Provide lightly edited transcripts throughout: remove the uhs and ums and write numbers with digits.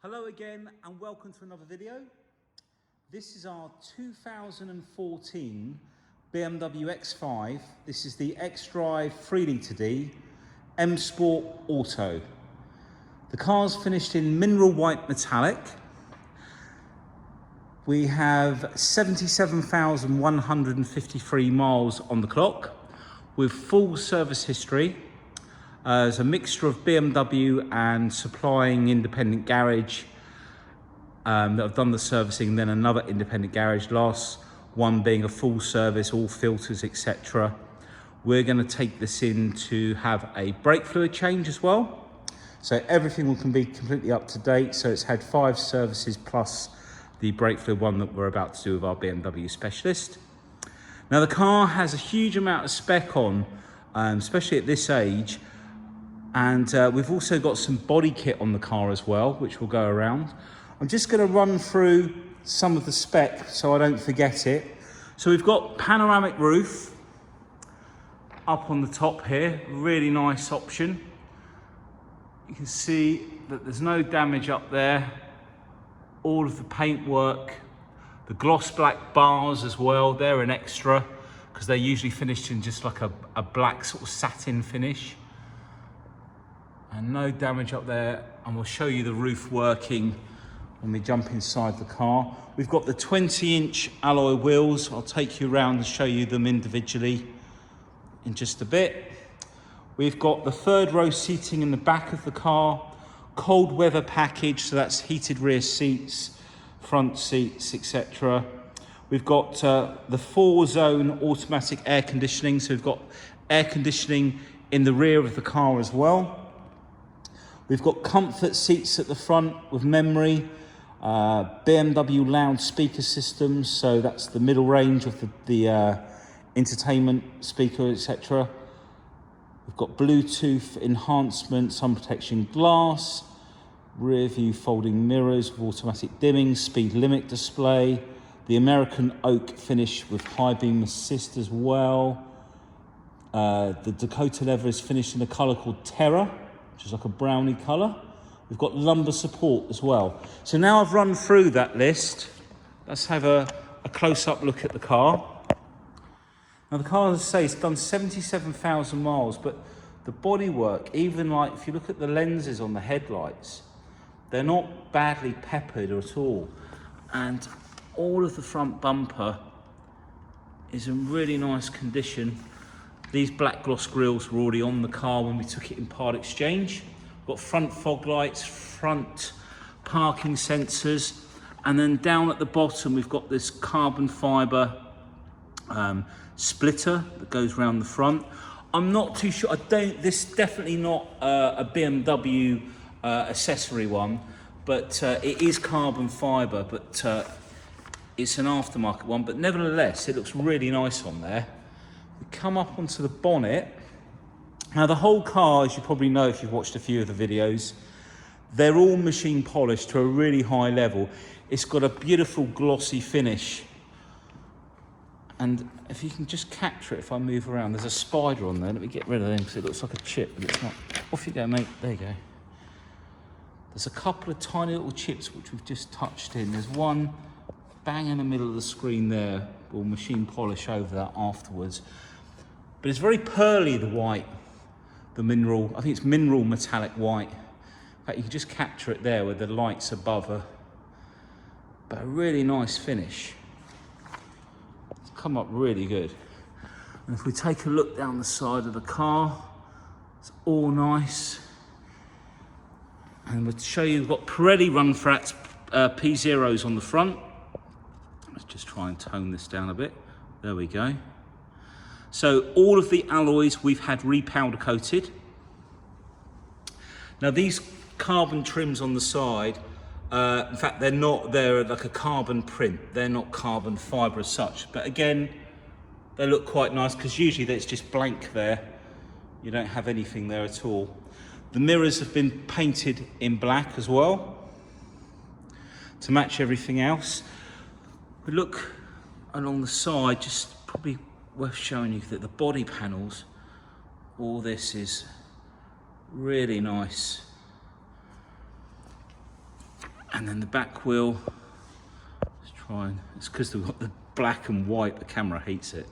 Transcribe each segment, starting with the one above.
Hello again and welcome to another video. This is our 2014 BMW X5. This is the X-Drive 3 Litre D M Sport Auto. The car's finished in mineral white metallic. We have 77,153 miles on the clock with full service history. There's a mixture of BMW and supplying independent garage that have done the servicing, then another independent garage, last one being a full service, all filters, etc. We're going to take this in to have a brake fluid change as well. So everything can be completely up to date. So it's had 5 services plus the brake fluid one that we're about to do with our BMW specialist. Now the car has a huge amount of spec on, especially at this age. And we've also got some body kit on the car as well, which will go around. I'm just going to run through some of the spec so I don't forget it. So we've got panoramic roof up on the top here, really nice option. You can see that there's no damage up there. All of the paintwork, the gloss black bars as well, they're an extra because they're usually finished in just like a black sort of satin finish. And no damage up there, and we'll show you the roof working when we jump inside the car. We've got the 20-inch alloy wheels. I'll take you around and show you them individually in just a bit. We've got the 3rd row seating in the back of the car, cold weather package, so that's heated rear seats, front seats, etc. We've got the 4-zone automatic air conditioning, so we've got air conditioning in the rear of the car as well. We've got comfort seats at the front with memory, BMW loudspeaker systems, so that's the middle range of the entertainment speaker, etc. We've got Bluetooth enhancement, sun protection glass, rear view folding mirrors with automatic dimming, speed limit display, the American oak finish with high beam assist as well. The Dakota leather is finished in a colour called Terra, which is like a brownie colour. We've got lumbar support as well. So now I've run through that list, let's have a close-up look at the car. Now the car, as I say, it's done 77,000 miles, but the bodywork, even like if you look at the lenses on the headlights, they're not badly peppered at all. And all of the front bumper is in really nice condition. These black gloss grills were already on the car when we took it in part exchange. We've got front fog lights, front parking sensors, and then down at the bottom we've got this carbon fibre splitter that goes around the front. I'm not too sure, this is definitely not a BMW accessory one, but it is carbon fibre, but it's an aftermarket one, but nevertheless it looks really nice on there. We come up onto the bonnet. Now the whole car, as you probably know if you've watched a few of the videos, they're all machine polished to a really high level. It's got a beautiful glossy finish. And if you can just capture it, if I move around, there's a spider on there. Let me get rid of them because it looks like a chip, but it's not. Off you go, mate. There you go. There's a couple of tiny little chips which we've just touched in. There's one bang in the middle of the screen there. We'll machine polish over that afterwards. But it's very pearly, the white, the mineral, I think it's mineral metallic white. In fact, you can just capture it there with the lights above her. But a really nice finish. It's come up really good. And if we take a look down the side of the car, it's all nice. And we'll show you, we've got Pirelli run flats P0s on the front. Let's just try and tone this down a bit. There we go. So all of the alloys we've had repowder coated. Now these carbon trims on the side, in fact they're like a carbon print. They're not carbon fibre as such, but again, they look quite nice because usually it's just blank there. You don't have anything there at all. The mirrors have been painted in black as well to match everything else. We look along the side, just probably worth showing you that the body panels, all this is really nice. And then the back wheel, let's try and, it's because we've got the black and white, the camera hates it.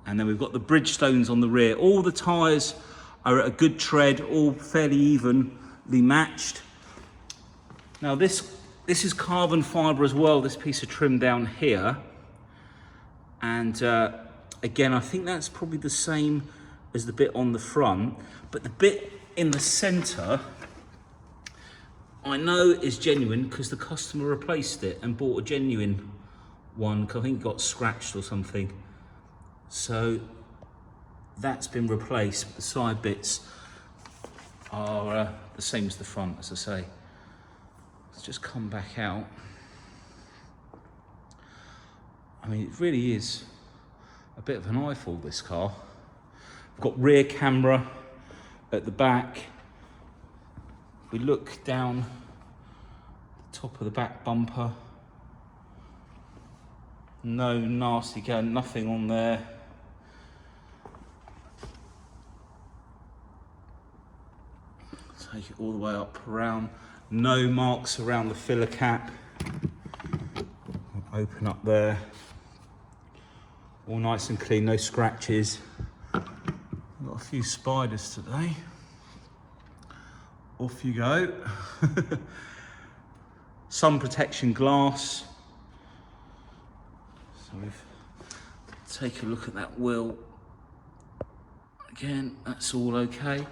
And then we've got the Bridgestones on the rear. All the tyres are at a good tread, all fairly evenly matched. Now this is carbon fibre as well, this piece of trim down here. And again, I think that's probably the same as the bit on the front, but the bit in the centre, I know is genuine because the customer replaced it and bought a genuine one, because I think it got scratched or something. So that's been replaced, but the side bits are the same as the front, as I say. Let's just come back out. I mean, it really is a bit of an eyeful, this car. We've got rear camera at the back. If we look down the top of the back bumper, no nasty gun, nothing on there. Take it all the way up around. No marks around the filler cap. Open up there. All nice and clean, no scratches. Got a few spiders today. Off you go. Sun protection glass. So we've take a look at that wheel. Again, that's all okay.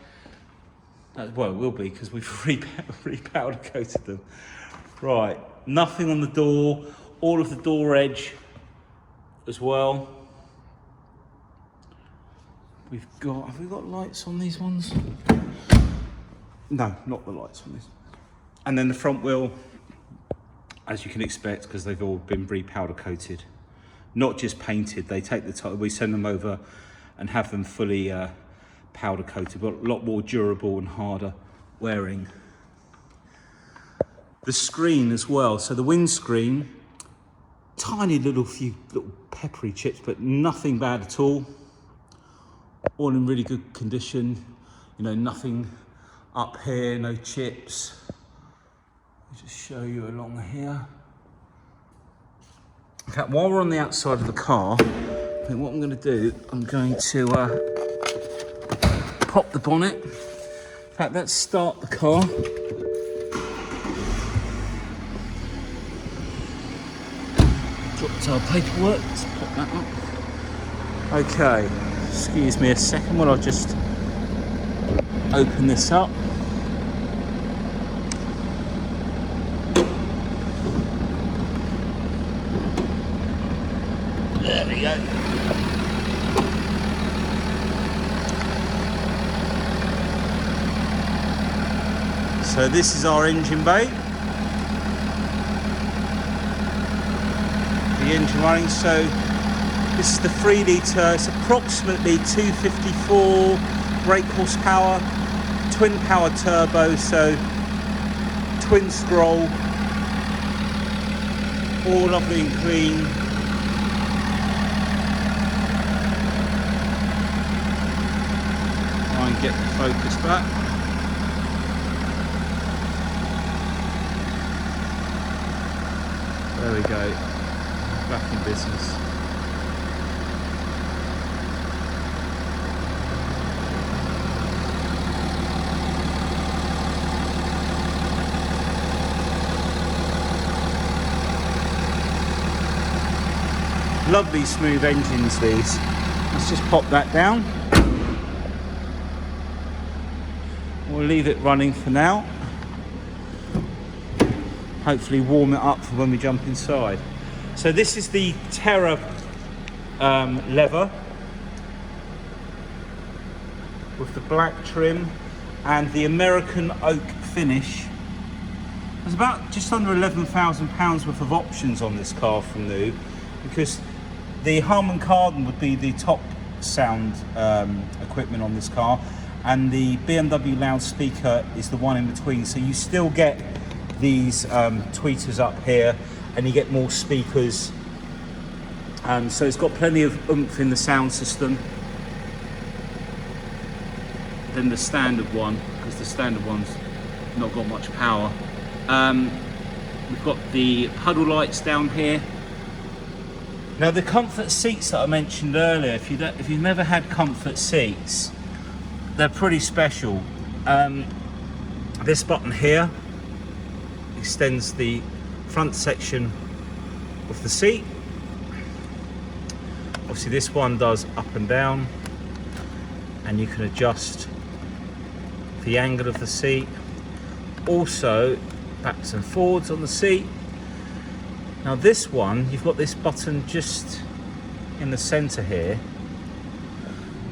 Well, it will be because we've re-powder coated them. Right, nothing on the door. All of the door edge as well. Have we got lights on these ones? No, not the lights on these. And then the front wheel, as you can expect, because they've all been re-powder coated. Not just painted, they take the time, we send them over and have them fully powder coated, but a lot more durable and harder wearing. The screen as well, so the windscreen, tiny few little peppery chips, but nothing bad at all. All in really good condition, you know, nothing up here, no chips. I'll just show you along here. In fact, while we're on the outside of the car, I think what I'm going to do, I'm going to pop the bonnet. In fact, let's start the car. Dropped our paperwork, let's pop that up. Okay, excuse me a second while I just open this up. There we go. So this is our engine bay. The engine running, so this is the 3 litre, it's approximately 254 brake horsepower, twin power turbo, so twin scroll, all lovely and clean. Try and get the focus back. There we go, back in business. Lovely smooth engines these. Let's just pop that down. We'll leave it running for now. Hopefully warm it up for when we jump inside. So this is the Terra leather with the black trim and the American oak finish. There's about just under £11,000 worth of options on this car from new, because the Harman Kardon would be the top sound equipment on this car, and the BMW loudspeaker is the one in between. So you still get these tweeters up here, and you get more speakers. So it's got plenty of oomph in the sound system than the standard one, because the standard one's not got much power. We've got the puddle lights down here. Now the comfort seats that I mentioned earlier, if you've never had comfort seats, they're pretty special. This button here extends the front section of the seat. Obviously this one does up and down, and you can adjust the angle of the seat. Also backwards and forwards on the seat. Now this one, you've got this button just in the center here.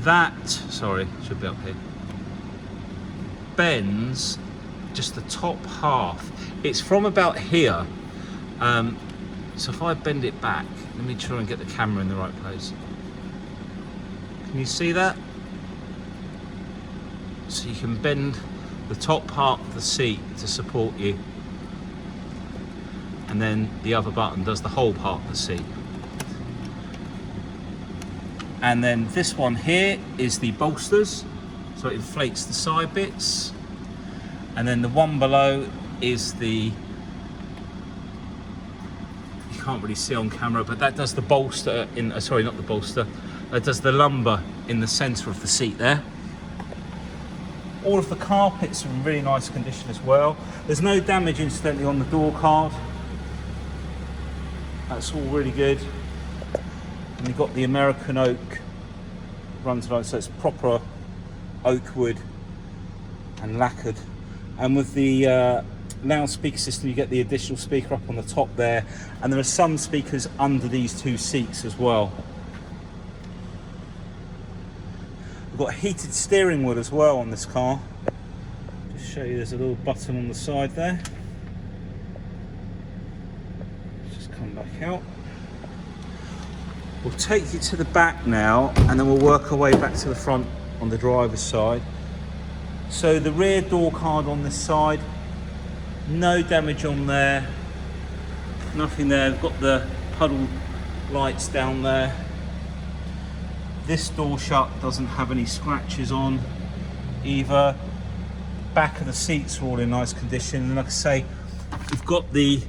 That, sorry, should be up here, bends just the top half. It's from about here. So if I bend it back, let me try and get the camera in the right place. Can you see that? So you can bend the top part of the seat to support you. And then the other button does the whole part of the seat. And then this one here is the bolsters. So it inflates the side bits. And then the one below is the, you can't really see on camera, but that does the bolster in, sorry, not the bolster, that does the lumbar in the center of the seat there. All of the carpets are in really nice condition as well. There's no damage incidentally on the door card. That's all really good. And you've got the American oak runs like, so it's proper oak wood and lacquered. And with the loudspeaker system, you get the additional speaker up on the top there, and there are some speakers under these two seats as well. We've got heated steering wheel as well on this car. Just show you, there's a little button on the side there. Just come back out. We'll take you to the back now, and then we'll work our way back to the front on the driver's side. So the rear door card on this side, no damage on there, nothing there. We've got the puddle lights down there. This door shut doesn't have any scratches on either. Back of the seats are all in nice condition, and like I say, we've got the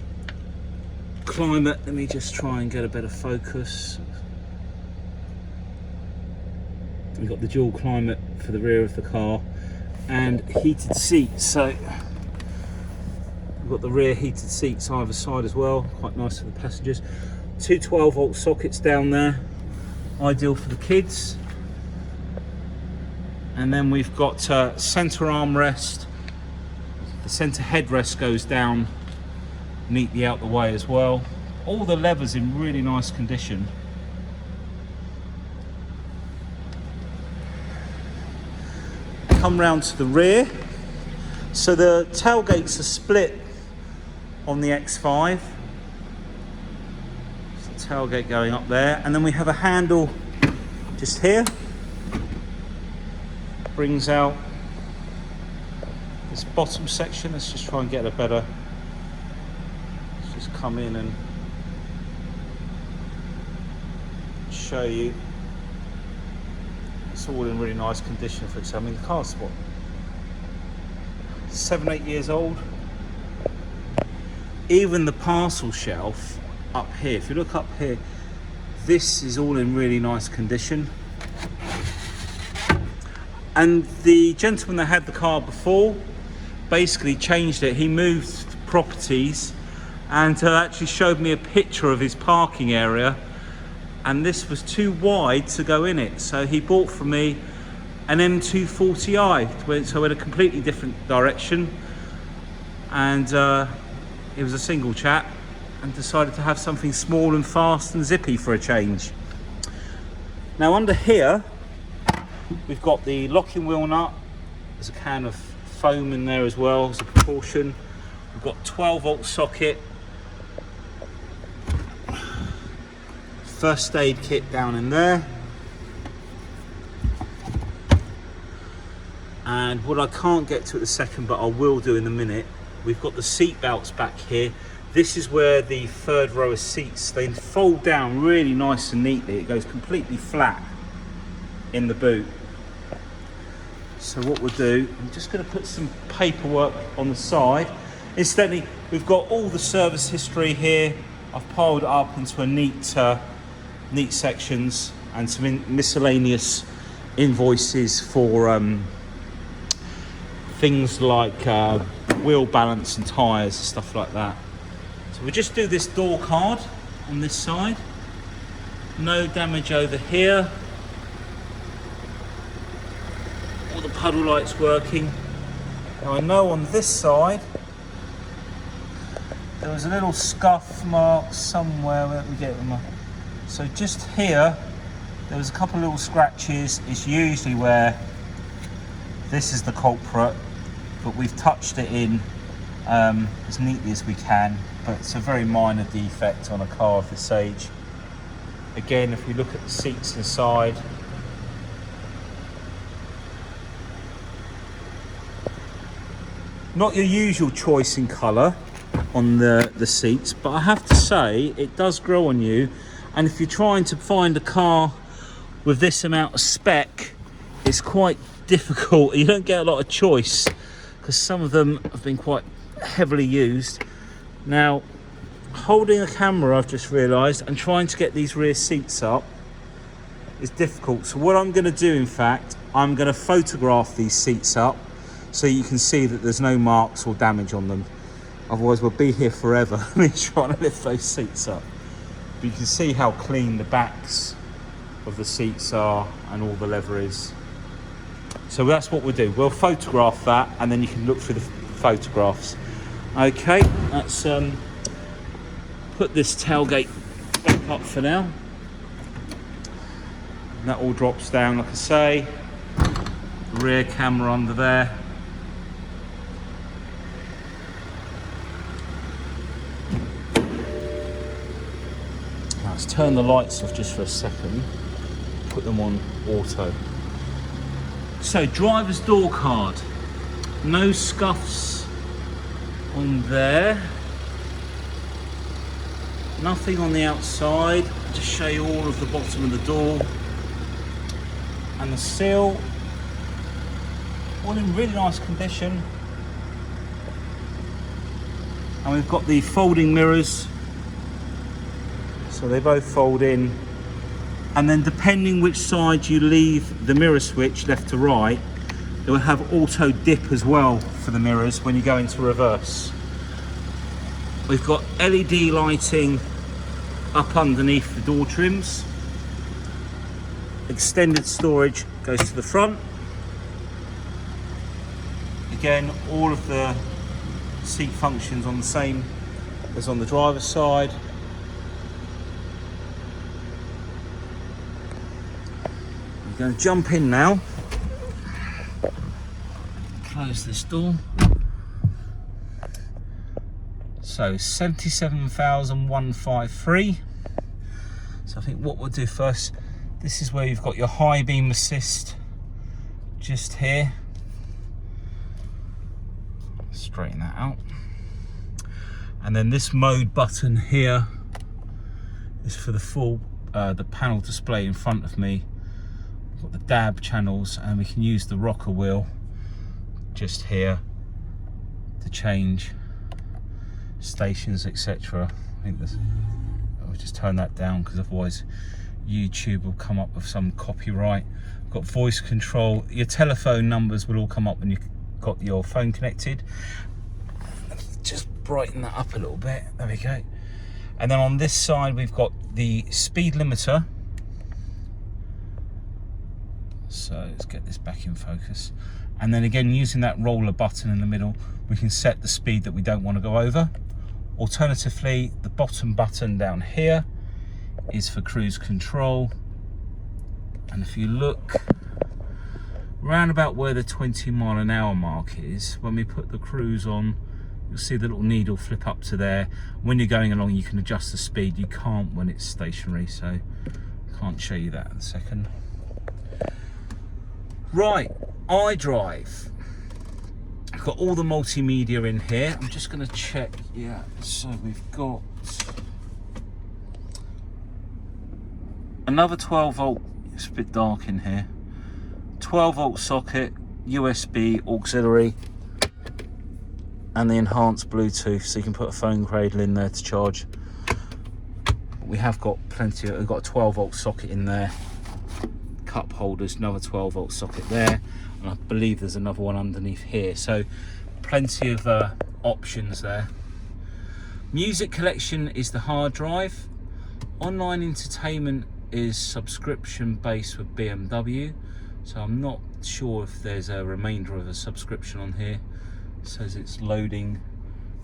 climate. Let me just try and get a better focus. We've got the dual climate for the rear of the car and heated seats. So we've got the rear heated seats either side as well, quite nice for the passengers. Two 12-volt sockets down there, ideal for the kids. And then we've got center armrest. The center headrest goes down neatly out the way as well. All the levers in really nice condition. Come round to the rear. So the tailgates are split on the X5. There's a tailgate going up there, and then we have a handle just here. Brings out this bottom section. Let's just try and get a better, let's just come in and show you. It's all in really nice condition for example. I mean, the car's what, 7-8 years old. Even the parcel shelf up here, if you look up here, this is all in really nice condition. And the gentleman that had the car before basically changed it. He moved properties and actually showed me a picture of his parking area, and this was too wide to go in it. So he bought from me an M240i, so in a completely different direction. And it was a single chap and decided to have something small and fast and zippy for a change. Now under here, we've got the locking wheel nut. There's a can of foam in there as well as a precaution. We've got 12-volt socket. First aid kit down in there. And what I can't get to at the second, but I will do in a minute, we've got the seat belts back here. This is where the third row of seats, they fold down really nice and neatly. It goes completely flat in the boot. So what we'll do, I'm just going to put some paperwork on the side. Incidentally, we've got all the service history here. I've piled it up into a neat sections and some miscellaneous invoices for things like wheel balance and tyres and stuff like that. So we'll just do this door card on this side. No damage over here. All the puddle lights working. Now I know on this side there was a little scuff mark somewhere. Where we get them? So just here there was a couple of little scratches. It's usually where this is the culprit, but we've touched it in as neatly as we can, but it's a very minor defect on a car of this age. Again, if we look at the seats inside, not your usual choice in colour on the seats, but I have to say it does grow on you, and if you're trying to find a car with this amount of spec, it's quite difficult. You don't get a lot of choice because some of them have been quite heavily used. Now, holding a camera, I've just realised, and trying to get these rear seats up is difficult. So what I'm going to do, in fact, I'm going to photograph these seats up so you can see that there's no marks or damage on them. Otherwise we'll be here forever me trying to lift those seats up. But you can see how clean the backs of the seats are and all the leather is. So that's what we'll do. We'll photograph that and then you can look through the photographs. Okay, let's put this tailgate back up for now. And that all drops down, like I say. Rear camera under there. Let's turn the lights off just for a second. Put them on auto. So, driver's door card. No scuffs on there. Nothing on the outside. I'll just show you all of the bottom of the door. And the sill, all in really nice condition. And we've got the folding mirrors. So they both fold in. And then depending which side you leave the mirror switch, left to right, it will have auto dip as well for the mirrors when you go into reverse. We've got LED lighting up underneath the door trims. Extended storage goes to the front. Again, all of the seat functions on the same as on the driver's side. I'm going to jump in now. Close this door. So 77,153. So I think what we'll do first, this is where you've got your high beam assist just here. Straighten that out. And then this mode button here is for the full the panel display in front of me. We've got the DAB channels, and we can use the rocker wheel just here to change stations, etc. I think there's, I'll just turn that down because otherwise YouTube will come up with some copyright. We've got voice control. Your telephone numbers will all come up when you've got your phone connected. Just brighten that up a little bit. There we go. And then on this side we've got the speed limiter. So let's get this back in focus. And then again, using that roller button in the middle, we can set the speed that we don't want to go over. Alternatively, the bottom button down here is for cruise control. And if you look round about where the 20-mile-an-hour mark is, when we put the cruise on, you'll see the little needle flip up to there. When you're going along, you can adjust the speed. You can't when it's stationary, so I can't show you that in a second. Right, iDrive. I've got all the multimedia in here. I'm just going to check. Yeah, so we've got another 12-volt. It's a bit dark in here. 12-volt socket, USB auxiliary, and the enhanced Bluetooth, so you can put a phone cradle in there to charge. We have got plenty we've got a 12-volt socket in there, cup holders, another 12-volt socket there, and I believe there's another one underneath here, so plenty of options there. Music collection is the hard drive. Online entertainment is subscription based with BMW, so I'm not sure if there's a remainder of a subscription on here. It says it's loading,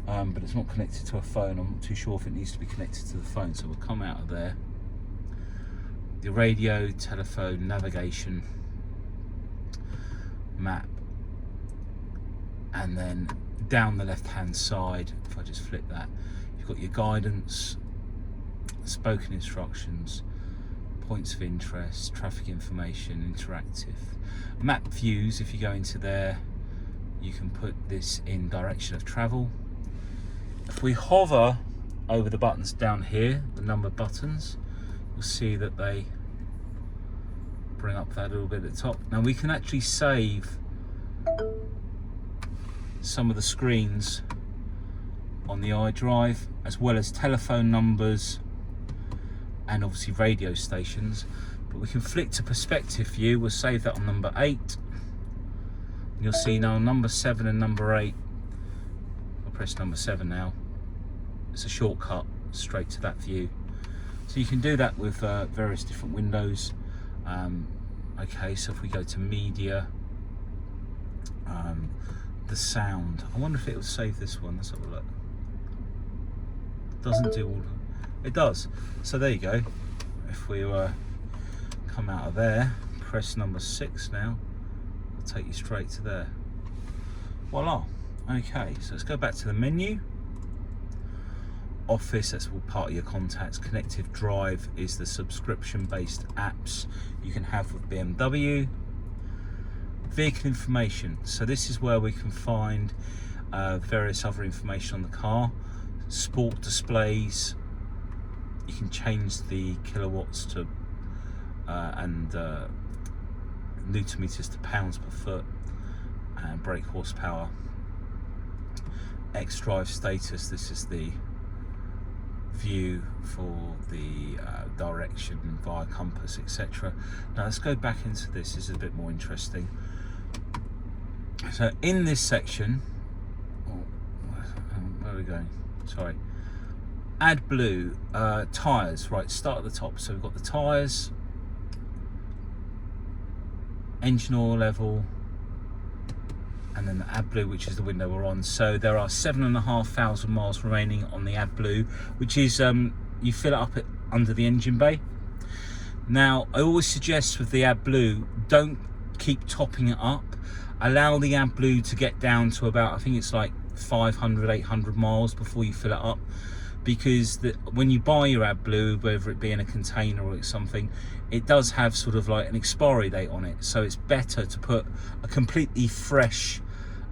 but it's not connected to a phone. I'm not too sure if it needs to be connected to the phone, so we'll come out of there. The radio, telephone, navigation, map, and then down the left hand side, if I just flip that, you've got your guidance, spoken instructions, points of interest, traffic information, interactive. Map views, if you go into there, you can put this in direction of travel. If we hover over the buttons down here, the number of buttons, you'll see that they bring up that little bit at the top. Now we can actually save some of the screens on the iDrive, as well as telephone numbers and obviously radio stations. But we can flick to perspective view. We'll save that on number 8. And you'll see now number 7 and number 8. I'll press number 7 now. It's a shortcut straight to that view. So you can do that with various different windows. Okay, so if we go to media, the sound, I wonder if it will save this one. Let's have a look. Doesn't do all of it. It does. So there you go. If we come out of there, press number 6 now, it'll take you straight to there. Voila. Okay, so let's go back to the menu. Office, that's all part of your contacts. Connective Drive is the subscription based apps you can have with BMW. Vehicle information, so this is where we can find various other information on the car. Sport displays, you can change the kilowatts to and newton meters to pounds per foot, and brake horsepower. X-Drive status, this is the view for the direction via compass, etc. Now let's go back into this. This is a bit more interesting. So in this section, where are we going? Sorry. AdBlue, tyres. Right, start at the top. So we've got the tyres, engine oil level, and then the AdBlue, which is the window we're on. So there are 7,500 miles remaining on the AdBlue, which is you fill it up under the engine bay. Now I always suggest with the AdBlue, don't keep topping it up. Allow the AdBlue to get down to about, I think it's like 500, 800 miles before you fill it up, because when you buy your AdBlue, whether it be in a container or it's something, it does have sort of like an expiry date on it. So it's better to put a completely fresh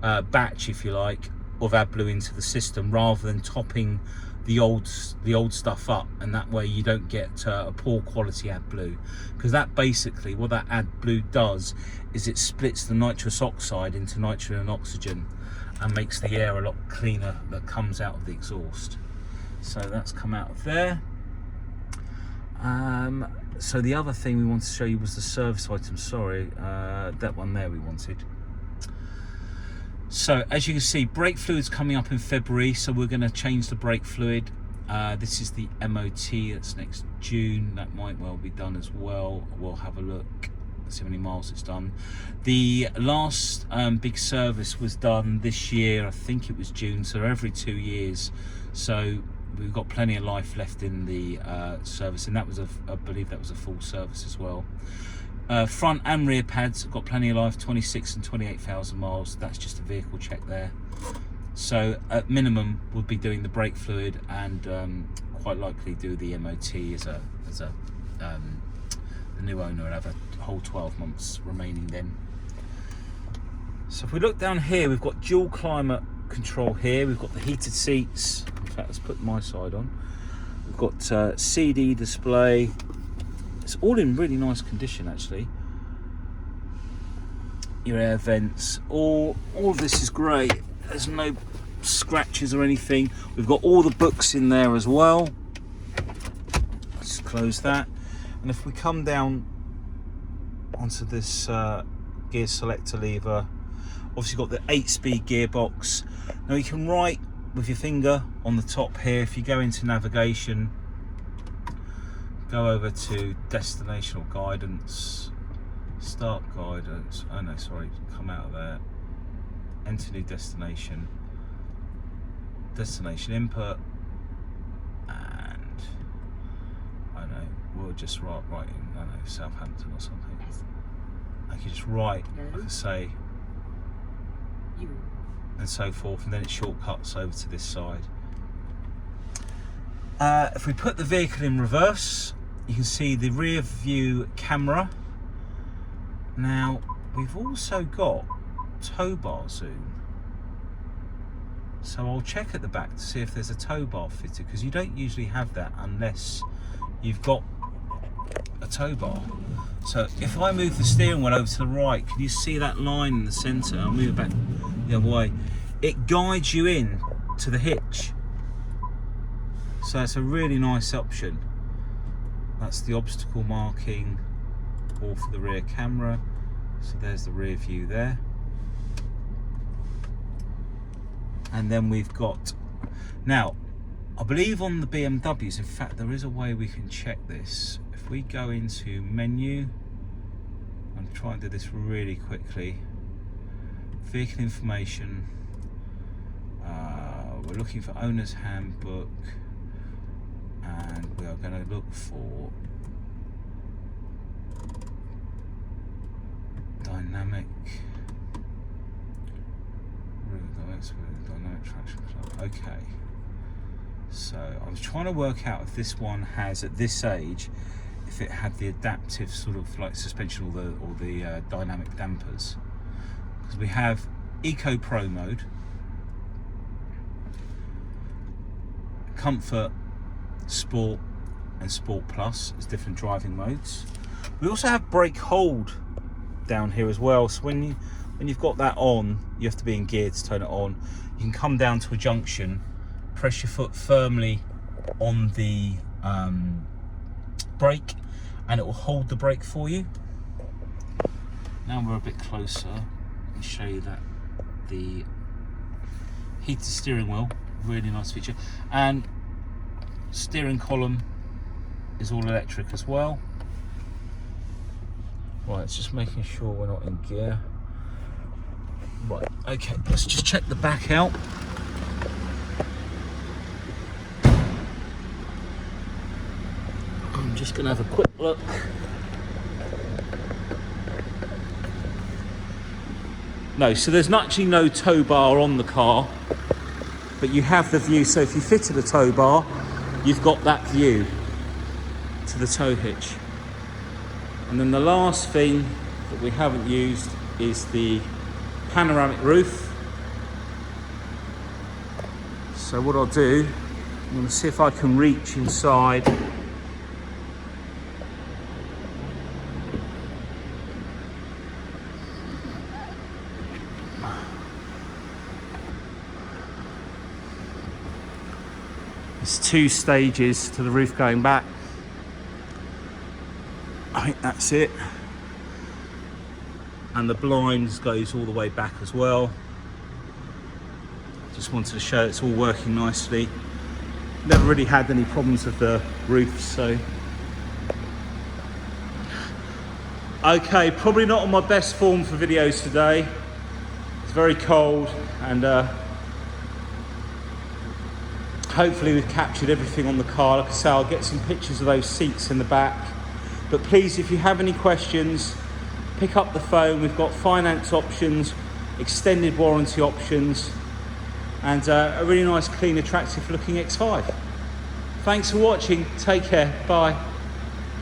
batch, if you like, of AdBlue into the system rather than topping the old stuff up, and that way you don't get a poor quality AdBlue, because that basically, what that AdBlue does is it splits the nitrous oxide into nitrogen and oxygen and makes the air a lot cleaner that comes out of the exhaust. So that's come out of there. So the other thing we wanted to show you was the service item. Sorry, that one there we wanted. So as you can see, brake fluid's coming up in February, so we're going to change the brake fluid. This is the MOT, that's next June. That might well be done as well. We'll have a look, see how many miles it's done. The last big service was done this year, I think it was June, so every 2 years. So we've got plenty of life left in the service, and that was I believe that was a full service as well. Front and rear pads have got plenty of life, 26 and 28,000 miles. That's just a vehicle check there. So at minimum we'll be doing the brake fluid, and quite likely do the MOT as the new owner will have a whole 12 months remaining then. So if we look down here, we've got dual climate control here. We've got the heated seats. In fact, let's put my side on. We've got CD display. It's all in really nice condition actually. Your air vents, all of this is great. There's no scratches or anything. We've got all the books in there as well. Let's close that. And if we come down onto this gear selector lever, obviously got the 8-speed gearbox. Now you can write with your finger on the top here. If you go into navigation, go over to destination or guidance, start guidance, oh no, sorry, come out of there, enter new destination, destination input, and I don't know, we'll just write in, I don't know, Southampton or something. I can just write, I can say, and so forth, and then it shortcuts over to this side. If we put the vehicle in reverse, you can see the rear view camera. Now we've also got tow bar zoom, so I'll check at the back to see if there's a tow bar fitted, because you don't usually have that unless you've got a tow bar. So if I move the steering wheel over to the right, can you see that line in the centre? I'll move it back the other way. It guides you in to the hitch, so it's a really nice option. That's the obstacle marking, all for the rear camera. So there's the rear view there. And then we've got, now I believe on the BMWs, in fact there is a way we can check this. If we go into menu, I'm trying to do this really quickly, vehicle information, we're looking for owner's handbook, and we are going to look for dynamic traction club. Okay, so I was trying to work out if this one has, at this age, if it had the adaptive sort of like suspension or the dynamic dampers, because we have Eco Pro mode, Comfort, Sport and Sport Plus as different driving modes. We also have brake hold down here as well, so when you've got that on, you have to be in gear to turn it on. You can come down to a junction, press your foot firmly on the brake, and it will hold the brake for you. Now we're a bit closer, let me show you that the heated steering wheel, really nice feature, and steering column is all electric as well. Right, it's just making sure we're not in gear. Right, okay, let's just check the back out. I'm just gonna have a quick look. No, so there's actually no tow bar on the car, but you have the view, so if you fitted a tow bar, you've got that view to the tow hitch. And then the last thing that we haven't used is the panoramic roof. So what I'll do, I'm going to see if I can reach inside. There's 2 stages to the roof going back. I think that's it. And the blinds goes all the way back as well. Just wanted to show it's all working nicely. Never really had any problems with the roof, so. Okay, probably not on my best form for videos today. It's very cold, and hopefully we've captured everything on the car. Like I say, I'll get some pictures of those seats in the back. But please, if you have any questions, pick up the phone. We've got finance options, extended warranty options, and a really nice, clean, attractive looking X5. Thanks for watching. Take care. Bye.